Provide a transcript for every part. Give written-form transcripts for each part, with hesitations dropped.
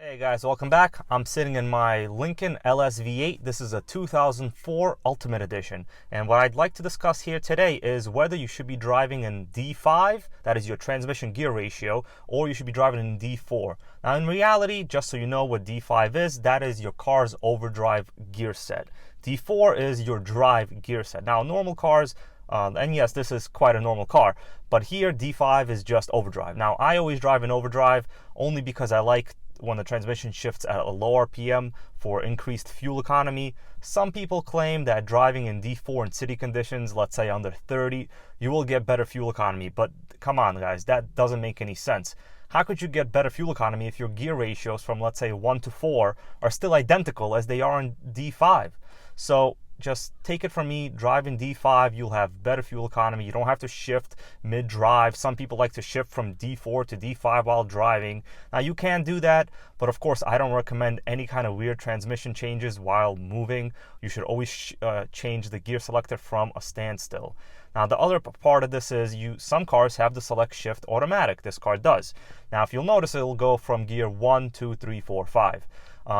Hey guys, welcome back. I'm sitting in my Lincoln LS V8. This is a 2004 Ultimate Edition. And what I'd like to discuss here today is whether you should be driving in D5, that is your transmission gear ratio, or you should be driving in D4. Now in reality, just so you know what D5 is, that is your car's overdrive gear set. D4 is your drive gear set. Now normal cars, and yes, this is quite a normal car, but here D5 is just overdrive. Now I always drive in overdrive only because I like when the transmission shifts at a low RPM for increased fuel economy. Some people claim that driving in D4 in city conditions, let's say under 30, you will get better fuel economy. But come on guys, that doesn't make any sense. How could you get better fuel economy if your gear ratios from let's say 1 to 4 are still identical as they are in D5? So just take it from me, drive in D5, you'll have better fuel economy. You don't have to shift mid-drive. Some people like to shift from D4 to D5 while driving. Now you can do that, but of course I don't recommend any kind of weird transmission changes while moving. You should always change the gear selector from a standstill. Now the other part of this is some cars have the select shift automatic. This car does. Now if you'll notice, it'll go from gear 1, 2, 3, 4, 5.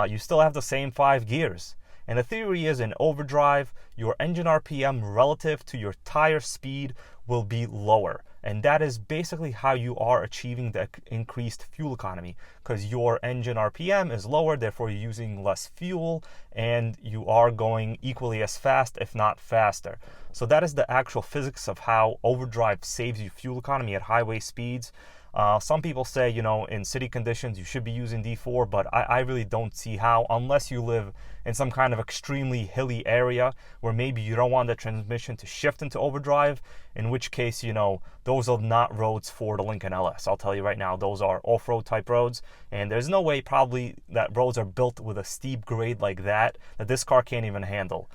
You still have the same 5 gears. And the theory is in overdrive, your engine RPM relative to your tire speed will be lower. And that is basically how you are achieving the increased fuel economy, because your engine RPM is lower, therefore you're using less fuel and you are going equally as fast, if not faster. So that is the actual physics of how overdrive saves you fuel economy at highway speeds. Some people say, in city conditions you should be using D4, but I really don't see how, unless you live in some kind of extremely hilly area where maybe you don't want the transmission to shift into overdrive, in which case, those are not roads for the Lincoln LS. I'll tell you right now, those are off-road type roads, and there's no way probably that roads are built with a steep grade like that this car can't even handle.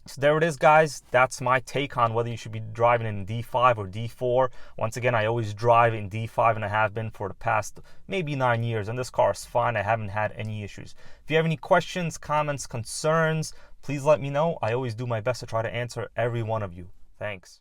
So there it is, guys. That's my take on whether you should be driving in D5 or D4. Once again, I always drive in D5 and I have been for the past maybe 9 years, and this car is fine. I haven't had any issues. If you have any questions, comments, concerns, please let me know. I always do my best to try to answer every one of you. Thanks.